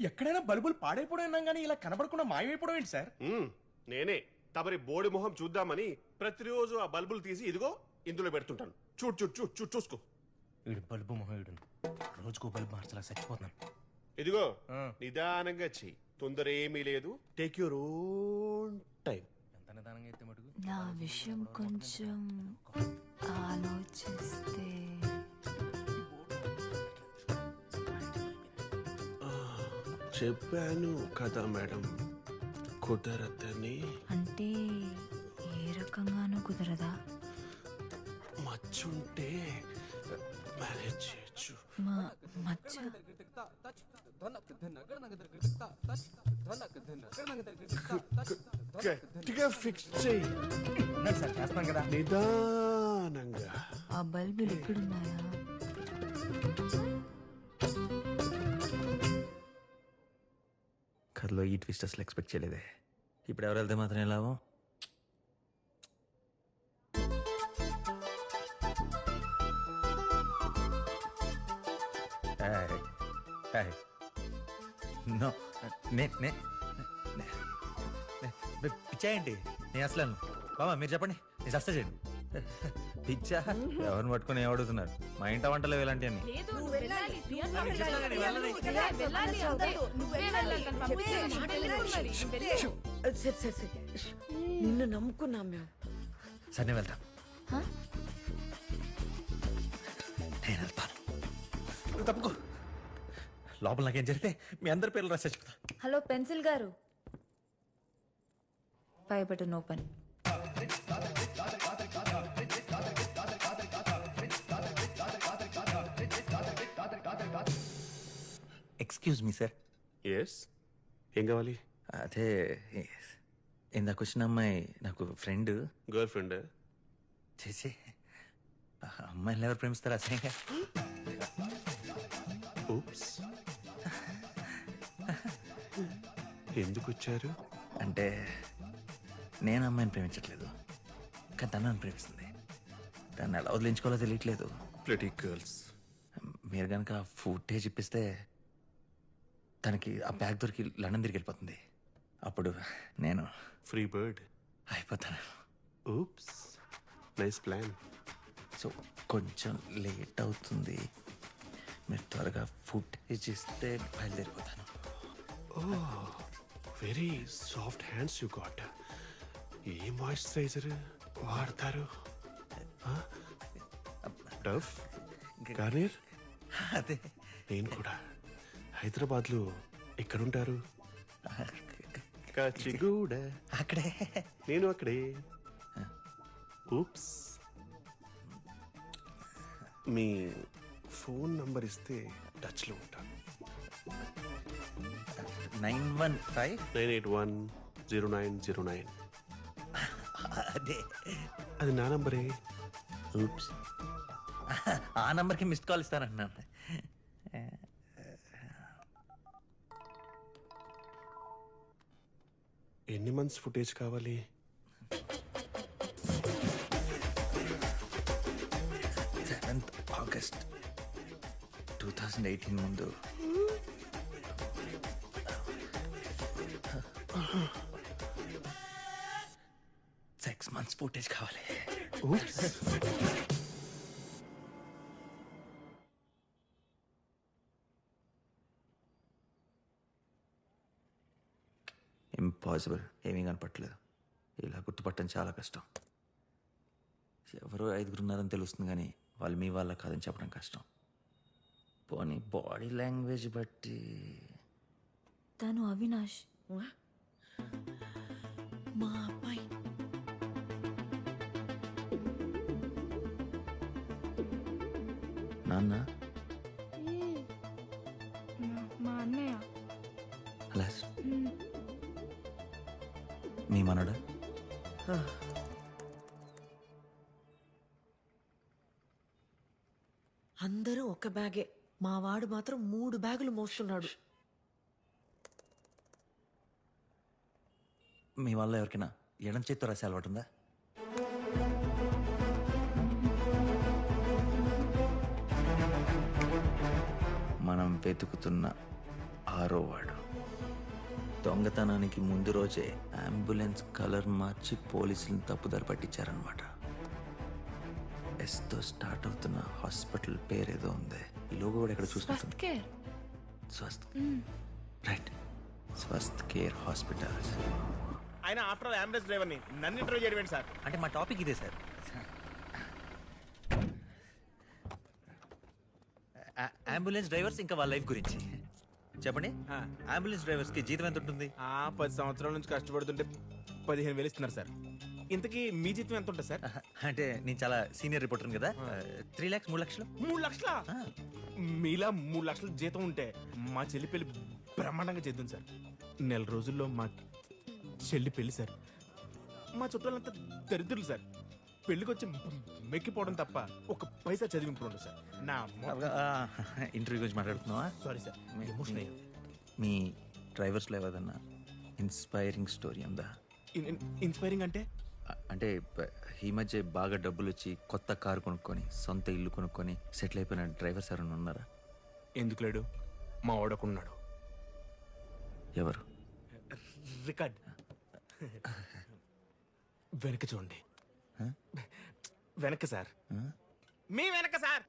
ఎక్కడైనా బల్బులు పాడైపోవడం విన్నాం కానీ ఇలా కనబడకుండా మాయమైపోవడం ఏంటి సార్? నేనే తమరి బోడి మొహం చూద్దామని ప్రతిరోజు ఆ బల్బులు తీసి ఇదిగో ఇందులో పెడుతుంటాను. చూడు చూడు చూడు చూడు చూసుకో. వీడు బల్బు మొహం వీడు రోజుకో బల్బు మార్చలా చచ్చిపోతున్నాను. ఇదిగో నిదానంగా చెయ్యి, తొందర ఏమీ లేదు. Take your own time. ఎంత నిదానంగా అయితే మటుకు నా విషయం కొంచెం ఆలోచిస్తే చెప్పాను కదా మేడం, కుదరదని. అంటే ఏ రకంగానూ కుదరదా? మచ్చుంటే మేనేజ్ చేయొచ్చు. మచ్చ గట్టిగా ఫిక్స్ చెయ్యి. సార్ చేస్తాను కదా. నిదానంగా. ఆ బల్బులు ఎక్కడున్నాయా? కథలో ఈ ట్విస్ట్ అసలు ఎక్స్పెక్ట్ చేయలేదే. ఇప్పుడు ఎవరు వెళ్తే మాత్రం లాభం? నో పిచ్చాయండి. నేను అసలు బాబా మీరు చెప్పండి, నేను సస్తా చేయండి. పిచ్చా ఎవరిని పట్టుకుని ఏమడుగుతున్నారు? మా ఇంట వంటలు ఇలాంటి అన్ని. నిన్ను నమ్ముకున్నాం మేము. సరే నేను వెళ్తాను. నేను వెళ్తాను. తప్పుకో. లోపల నాకేం జరిగితే మీ అందరి పేర్లు రాసి చచ్చిపోతా. హలో పెన్సిల్ గారు, పై button open. Excuse me sir. Yes, ఏం కావాలి? అదే ఇందాక వచ్చిన అమ్మాయి నాకు ఫ్రెండ్. గర్ల్ ఫ్రెండ్ చేసి అమ్మాయిని ఎవరు ప్రేమిస్తారు అసహ్యంగా? ఊప్స్. ఎందుకు వచ్చారు? అంటే నేను అమ్మాయిని ప్రేమించట్లేదు, కానీ తను నన్ను ప్రేమిస్తుంది. దాన్ని ఎలా వదిలించుకోవాలో తెలియట్లేదు. ప్లటీ గర్ల్స్. మీరు కనుక ఫుటేజ్ ఇప్పిస్తే తనకి ఆ బ్యాగ్ దొరికి లండన్ తిరిగి వెళ్ళిపోతుంది. అప్పుడు నేను ఫ్రీ బర్డ్ అయిపోతాను. Oops, nice plan. సో కొంచెం లేట్ అవుతుంది, మీరు త్వరగా ఫుటేజ్ ఇస్తే బయలుదేరిపోతాను. Very soft hands you got. ఏ మాయిశ్చరైజర్ వాడతారు? Dove, Garnier. అదే నేను కూడా హైదరాబాద్లో ఎక్కడుంటారు? కాచిగూడ. అక్కడే. నేను అక్కడే. ఊప్స్. మీ ఫోన్ నంబర్ ఇస్తే టచ్లో ఉంటాను. 915. 9810909. అదే అది నా నంబరే. ఊప్స్. ఆ నంబర్కి మిస్డ్ కాల్ ఇస్తానంటున్నాను. ఎన్ని మంత్స్ ఫుటేజ్ కావాలి? 7th August 2018 ముందు. సిక్స్ మంత్స్ ఫుటేజ్ కావాలి. ఇంపాసిబుల్. ఏమీ కనపట్లేదు. ఇలా గుర్తుపట్టడం చాలా కష్టం. ఎవరో 5 ఉన్నారని తెలుస్తుంది కానీ వాళ్ళు మీ వాళ్ళ కాదని చెప్పడం కష్టం. పోనీ బాడీ లాంగ్వేజ్ బట్టి తను అవినాష్. మా అబ్బాయి. నాన్న మా అన్నయ్య. అలా మీ మనడా? అందరూ ఒక బ్యాగే, మా వాడు మాత్రం 3 బ్యాగులు మోస్తున్నాడు. మీ వల్ల ఎవరికైనా ఎడం చేత్తో రాసే అలవాటు ఉందా? మనం వెతుకుతున్న 6వ వాడు. దొంగతనానికి ముందు రోజే అంబులెన్స్ కలర్ మార్చి పోలీసులను తప్పుదారి పట్టించారనమాట. ఎస్తో స్టార్ట్ అవుతున్న హాస్పిటల్ పేరేదో ఉంది. ఈ లోగో కూడా ఎక్కడ చూసుకుంటుంది. Care. Swasth right, Swasth care hospitals. ఆయన ఆఫ్టర్ ఆల్ అంబులెన్స్ డ్రైవర్ని నన్ను ఇంటర్వ్యూ చేయడం సార్. అంటే మా టాపిక్ ఇదే సార్. అంబులెన్స్ డ్రైవర్స్ ఇంకా వాళ్ళ లైఫ్ గురించి చెప్పండి. అంబులెన్స్ డ్రైవర్స్ కి జీతం ఎంత ఉంటుంది? 10 సంవత్సరాల నుంచి కష్టపడుతుంటే 15,000 ఇస్తున్నారు సార్. ఇంతకీ మీ జీతం ఎంత ఉంటుంది సార్? అంటే నేను చాలా సీనియర్ రిపోర్టర్ కదా. 3 lakhs 3 లక్షలు. 3 లక్షలా? మీలా 3 లక్షల జీతం ఉంటే మా చెల్లి పెళ్లి బ్రహ్మాండంగా చేద్దాం సార్. నెల రోజుల్లో మా చెల్లి పెళ్లి సార్. మా చుట్టాలంతా దరిద్రులు సార్. పెళ్లికి వచ్చి మెక్కిపోవడం తప్ప ఒక పైసా చదివింపు ఉండదు సార్. నా ఇంటర్వ్యూ గురించి మాట్లాడుతున్నావా? సారీ సార్, ఎమోషన్ అయ్యాను. మీ డ్రైవర్స్లో ఏదన్నా ఇన్స్పైరింగ్ స్టోరీ ఉందా? ఇన్స్పైరింగ్ అంటే? అంటే ఈ మధ్య బాగా డబ్బులు వచ్చి కొత్త కారు కొనుక్కొని సొంత ఇల్లు కొనుక్కొని సెటిల్ అయిపోయిన డ్రైవర్స్ ఎవరైనా ఉన్నారా? ఎందుకు లేడు? మా వాడకున్నాడు. ఎవరు? రికార్డ్ వెనక చూడండి. వెనక సార్, మీ వెనక సార్.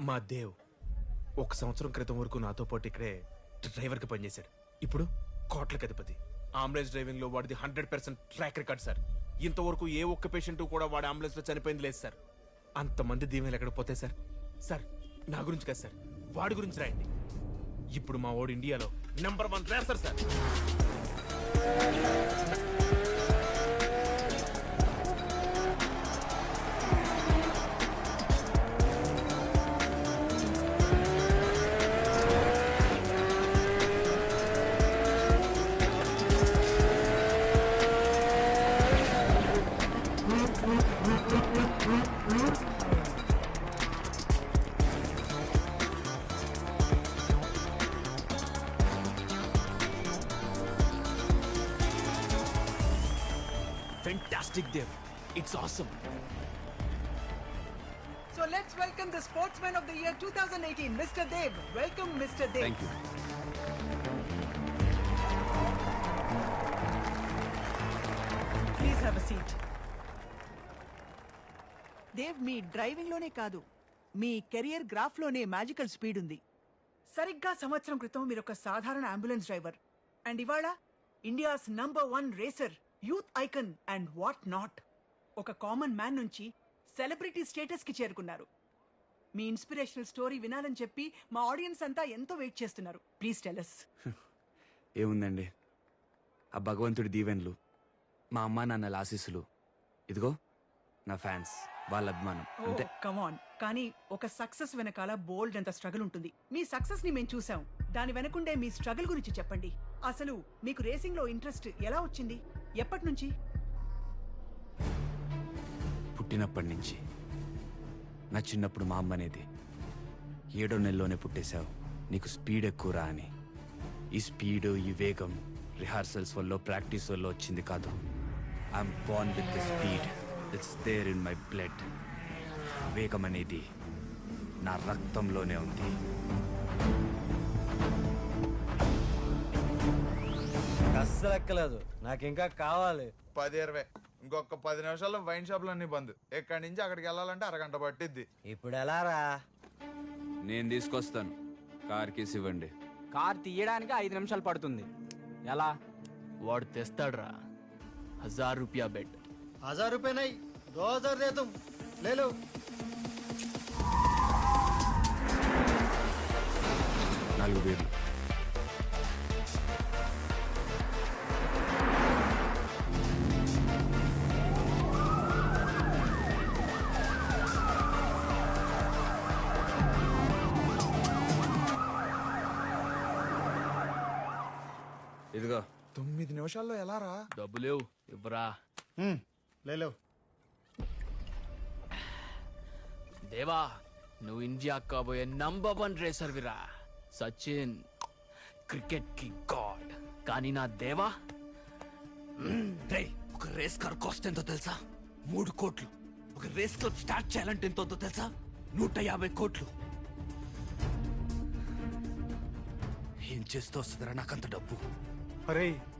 మా దేవ్ 1 సంవత్సరం క్రితం వరకు నాతో పాటు ఇక్కడే డ్రైవర్కి పనిచేశాడు. ఇప్పుడు కోట్లకి అధిపతి. అంబులెన్స్ డ్రైవింగ్ లో వాడిది 100% ట్రాక్ రికార్డ్ సార్. ఇంతవరకు ఏ ఒక్క పేషెంట్ కూడా వాడి అంబులెన్స్ లో చనిపోయింది లేదు సార్. అంతమంది దీవెనలు ఎక్కడ పోతాయి సార్? సార్ నా గురించి కాదు సార్, వాడి గురించి రాయండి. ఇప్పుడు మా వాడు ఇండియాలో number 1 racer sir. Fantastic, Dev. It's awesome. So let's welcome the Sportsman of the Year 2018, Mr. Dev. Welcome, Mr. Dev. Thank you. Please have a seat. Dev, మీ డ్రైవింగ్ లోనే కాదు, మీ కెరియర్ గ్రాఫ్ లోనే మ్యాజికల్ స్పీడ్ ఉంది. సరిగ్గా సంవత్సరం క్రితం మీరు ఒక సాధారణ అంబులెన్స్ డ్రైవర్, అండ్ ఇవాళ India's #1 racer, youth icon and what not. ఒక కామన్ మ్యాన్ నుంచి సెలబ్రిటీ స్టేటస్ కి చేరుకున్నారు. మీ ఇన్స్పిరేషనల్ స్టోరీ వినాలని చెప్పి మా ఆడియన్స్ అంతా ఎంతో వెయిట్ చేస్తున్నారు. Please tell us. ఏముందండి, ఆ భగవంతుడి దీవెన్లు, మా అమ్మా నాన్నల ఆశీస్సులు, ఇదిగో నా ఫ్యాన్స్, వాళ్ళ అభిమానం, అంతే. కమాన్, కానీ ఒక సక్సెస్ వెనకాల బోల్డ్ అంత స్ట్రగుల్ ఉంటుంది. మీ సక్సెస్ ని మేము చూసాం, దాని వెనకుండే మీ స్ట్రగుల్ గురించి చెప్పండి. అసలు మీకు రేసింగ్ లో ఇంట్రెస్ట్ ఎలా వచ్చింది? ఎప్పటి నుంచి? పుట్టినప్పటి నుంచి. నా చిన్నప్పుడు మా అమ్మ అనేది, 7వ నెలలోనే పుట్టేశావు, నీకు స్పీడ్ ఎక్కువరా అని. ఈ స్పీడ్, ఈ వేగం రిహార్సల్స్ వల్ల, ప్రాక్టీస్ వల్ల వచ్చింది కాదు. I'm born with the speed, it's there in my blood. వేగం అనేది నా రక్తంలోనే ఉంది. అస్సలు ఎక్కలేదు, నాకు ఇంకా కావాలి. 10-20 ఇంకొక 10 నిమిషాల్లో వైన్ షాపులు అన్ని బంద్. ఎక్కడి నుంచి అక్కడికి వెళ్ళాలంటే అరగంట పట్టిద్ది. ఇప్పుడు ఎలా రా? నేను తీసుకొస్తాను, కార్ కేసు ఇవ్వండి. కార్ తీయడానికి 5 నిమిషాలు పడుతుంది. ఎలా? వాడు తెస్తాడ్రా. 1000 రూపాయ బెట్. 1000 रुपये नहीं, 2000 दे तुम, ले लो. నాలుగు వేలు. ఇదిగో. 9 నిమిషాల్లో ఎలా రా? డబ్బులేవు, ఇవ్వరా. ले लो. దేవా, నువ్వు ఇండియా కాబోయే #1 రేసర్ విరా. సచిన్ క్రికెట్ కి గాడ్, కానీ నా దేవా, ఒక రేస్ కార్ కాస్ట్ ఎంతో తెలుసా? 3 కోట్లు. ఒక రేస్ క్లబ్ స్టార్ట్ చేయాలంటే ఎంతో తెలుసా? 150 కోట్లు. ఏం చేస్తూ వస్తుందిరా నాకంత డబ్బు? అరే